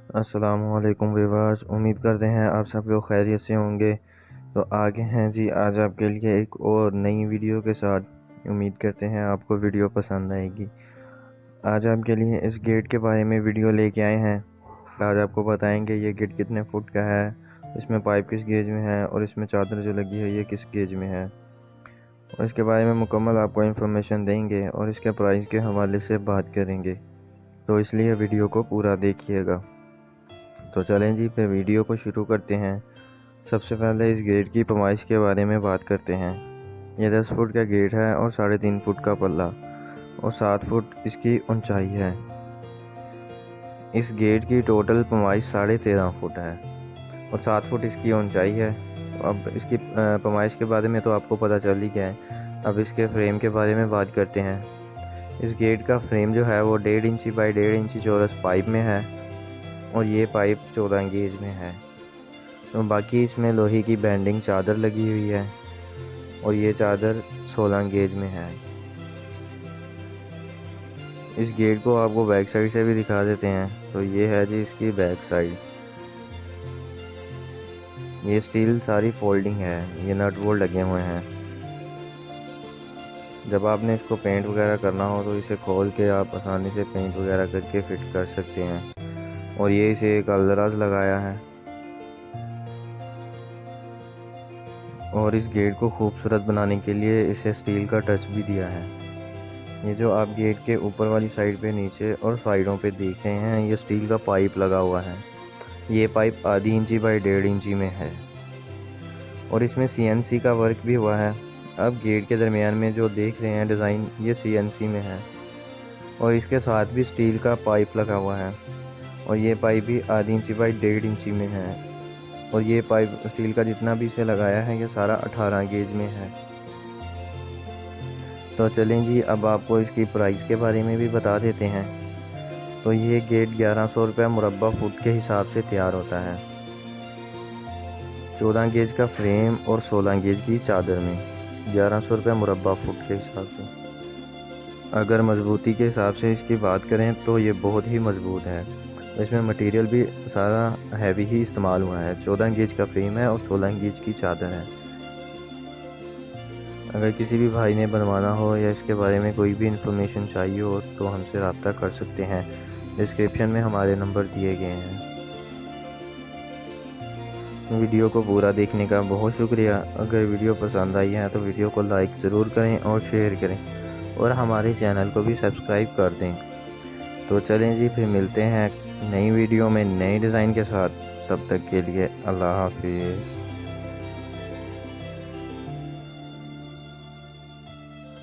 अस्सलामुअलैकुम व्यूअर्स, उम्मीद करते हैं आप सब लोग खैरियत से होंगे। तो आगे हैं जी आज आपके लिए एक और नई वीडियो के साथ। उम्मीद करते हैं आपको वीडियो पसंद आएगी। आज आपके लिए इस गेट के बारे में वीडियो लेके आए हैं। आज आपको बताएंगे ये गेट कितने फुट का है, इसमें पाइप किस गेज में है और इसमें चादर जो लगी है ये किस गेज में है, और इसके बारे में मुकम्मल आपको इन्फॉर्मेशन देंगे और इसके प्राइस के हवाले से बात करेंगे। तो इसलिए वीडियो को पूरा देखिएगा। तो चलें जी, फिर वीडियो को शुरू करते हैं। सबसे पहले इस गेट की पैमाइश के बारे में बात करते हैं। ये 10 फुट का गेट है और 3.5 फुट का पल्ला और 7 फुट इसकी ऊंचाई है। इस गेट की टोटल पैमाइश 13.5 फुट है और 7 फुट इसकी ऊंचाई है। अब इसकी पैमाइश के बारे में तो आपको पता चल ही गया है। अब इसके फ्रेम के बारे में बात करते हैं। इस गेट का फ्रेम जो है वो 1.5 इंची बाई 1.5 इंची चौरस पाइप में है और ये पाइप 14 गेज में है। तो बाकी इसमें लोहे की बैंडिंग चादर लगी हुई है और ये चादर 16 गेज में है। इस गेट को आपको बैक साइड से भी दिखा देते हैं। तो ये है जी इसकी बैक साइड। ये स्टील सारी फोल्डिंग है, ये नट बोल्ट लगे हुए हैं। जब आपने इसको पेंट वगैरह करना हो तो इसे खोल के आप आसानी से पेंट वगैरह करके फिट कर सकते हैं। और ये इसे एक अलदराज लगाया है और इस गेट को खूबसूरत बनाने के लिए इसे स्टील का टच भी दिया है। ये जो आप गेट के ऊपर वाली साइड पे नीचे और साइडों पे देख रहे हैं ये स्टील का पाइप लगा हुआ है। ये पाइप आधी इंची बाई 1.5 इंची में है और इसमें CNC का वर्क भी हुआ है। अब गेट के दरमियान में जो देख रहे हैं डिज़ाइन ये CNC में है और इसके साथ भी स्टील का पाइप लगा हुआ है और ये पाइप भी आधी इंची बाई 1.5 इंची में है और ये पाइप स्टील का जितना भी इसे लगाया है ये सारा 18 गेज में है। तो चलें जी, अब आपको इसकी प्राइस के बारे में भी बता देते हैं। तो ये गेट 1100 रुपये मुरब्बा फुट के हिसाब से तैयार होता है। 14 गेज का फ्रेम और 16 गेज की चादर में 1100 रुपये मुरब्बा फुट के हिसाब से। अगर मजबूती के हिसाब से इसकी बात करें तो ये बहुत ही मजबूत है। इसमें मटेरियल भी सारा हैवी ही इस्तेमाल हुआ है। 14 गेज का फ्रेम है और 16 गेज की चादर है। अगर किसी भी भाई ने बनवाना हो या इसके बारे में कोई भी इन्फॉर्मेशन चाहिए हो तो हमसे रब्ता कर सकते हैं। डिस्क्रिप्शन में हमारे नंबर दिए गए हैं। वीडियो को पूरा देखने का बहुत शुक्रिया। अगर वीडियो पसंद आई है तो वीडियो को लाइक ज़रूर करें और शेयर करें और हमारे चैनल को भी सब्सक्राइब कर दें। तो चलें जी, फिर मिलते हैं नई वीडियो में नए डिज़ाइन के साथ। तब तक के लिए अल्लाह हाफिज़।